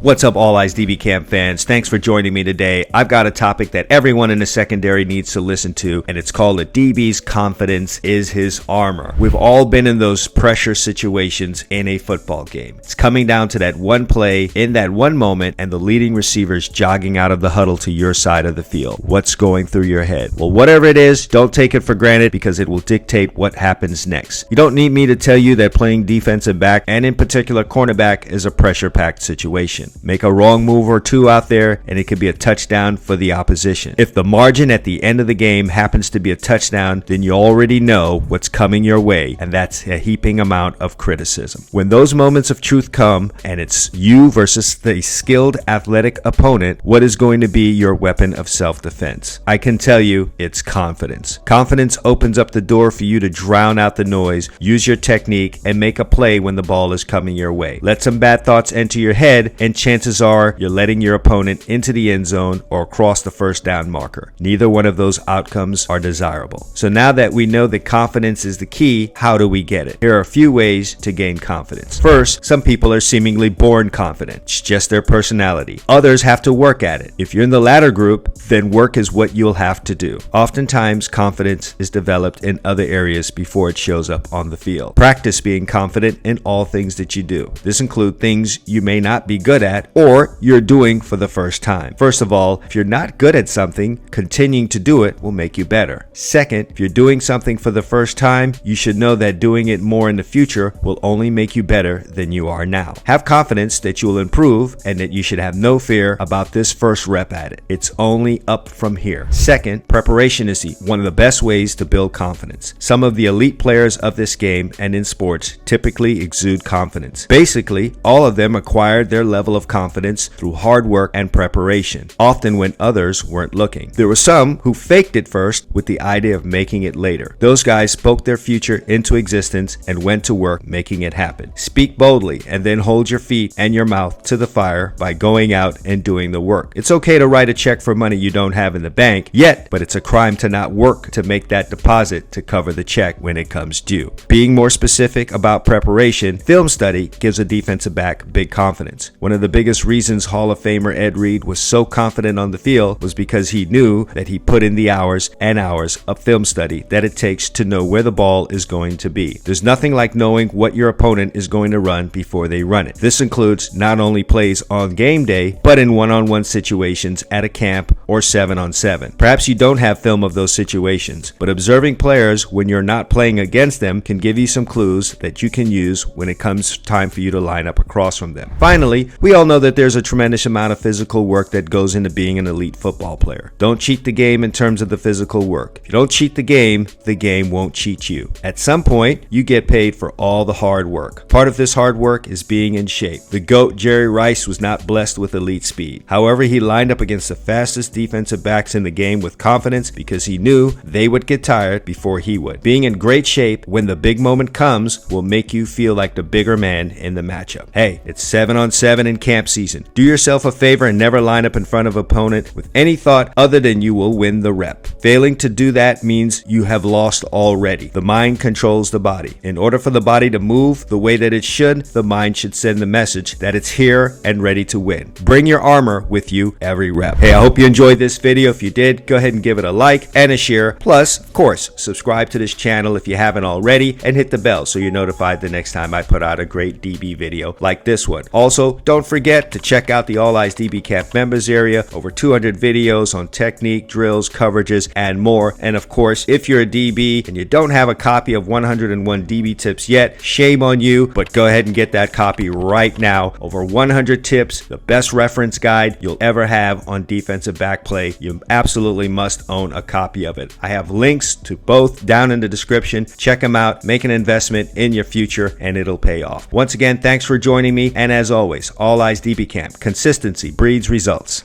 What's up, All Eyes DB Camp fans? Thanks for joining me today. I've got a topic that everyone in the secondary needs to listen to, and it's called "A DB's confidence is his armor." We've all been in those pressure situations in a football game. It's coming down to that one play in that one moment, and the leading receivers jogging out of the huddle to your side of the field. What's going through your head? Well, whatever it is, don't take it for granted because it will dictate what happens next. You don't need me to tell you that playing defensive back, and in particular cornerback, is a pressure-packed situation. Make a wrong move or two out there and it could be a touchdown for the opposition. If the margin at the end of the game happens to be a touchdown, then you already know what's coming your way, and that's a heaping amount of criticism. When those moments of truth come and it's you versus the skilled athletic opponent, what is going to be your weapon of self-defense? I can tell you it's confidence. Confidence opens up the door for you to drown out the noise, use your technique, and make a play when the ball is coming your way. Let some bad thoughts enter your head and chances are you're letting your opponent into the end zone or across the first down marker. Neither one of those outcomes are desirable. So now that we know that confidence is the key, how do we get it? Here are a few ways to gain confidence. First, some people are seemingly born confident. It's just their personality. Others have to work at it. If you're in the latter group, then work is what you'll have to do. Oftentimes, confidence is developed in other areas before it shows up on the field. Practice being confident in all things that you do. This includes things you may not be good at or you're doing for the first time. First of all, if you're not good at something, continuing to do it will make you better. Second, if you're doing something for the first time, you should know that doing it more in the future will only make you better than you are now. Have confidence that you will improve and that you should have no fear about this first rep at it. It's only up from here. Second, preparation is one of the best ways to build confidence. Some of the elite players of this game and in sports typically exude confidence. Basically, all of them acquired their level of confidence through hard work and preparation, often when others weren't looking. There were some who faked it first with the idea of making it later. Those guys spoke their future into existence and went to work making it happen. Speak boldly and then hold your feet and your mouth to the fire by going out and doing the work. It's okay to write a check for money you don't have in the bank yet, but it's a crime to not work to make that deposit to cover the check when it comes due. Being more specific about preparation, film study gives a defensive back big confidence. One of the biggest reasons Hall of Famer Ed Reed was so confident on the field was because he knew that he put in the hours and hours of film study that it takes to know where the ball is going to be. There's nothing like knowing what your opponent is going to run before they run it. This includes not only plays on game day, but in one-on-one situations at a camp or 7-on-7. Perhaps you don't have film of those situations, but observing players when you're not playing against them can give you some clues that you can use when it comes time for you to line up across from them. Finally, we all know that there's a tremendous amount of physical work that goes into being an elite football player. Don't cheat the game in terms of the physical work. If you don't cheat the game won't cheat you. At some point, you get paid for all the hard work. Part of this hard work is being in shape. The GOAT Jerry Rice was not blessed with elite speed. However, he lined up against the fastest defensive backs in the game with confidence because he knew they would get tired before he would. Being in great shape when the big moment comes will make you feel like the bigger man in the matchup. Hey, it's 7-on-7 in camp season. Do yourself a favor and never line up in front of an opponent with any thought other than you will win the rep. Failing to do that means you have lost already. The mind controls the body. In order for the body to move the way that it should, the mind should send the message that it's here and ready to win. Bring your armor with you every rep. Hey, I hope you enjoyed this video. If you did, go ahead and give it a like and a share. Plus, of course, subscribe to this channel if you haven't already and hit the bell so you're notified the next time I put out a great DB video like this one. Also, don't forget to check out the All Eyes DB Camp members area. Over 200 videos on technique, drills, coverages, and more. And of course, if you're a DB and you don't have a copy of 101 DB tips yet, shame on you, but go ahead and get that copy right now. Over 100 tips, the best reference guide you'll ever have on defensive back play. You absolutely must own a copy of it. I have links to both down in the description. Check them out, make an investment in your future, and it'll pay off. Once again, thanks for joining me, and as always, All Eyes DB Camp. Consistency breeds results.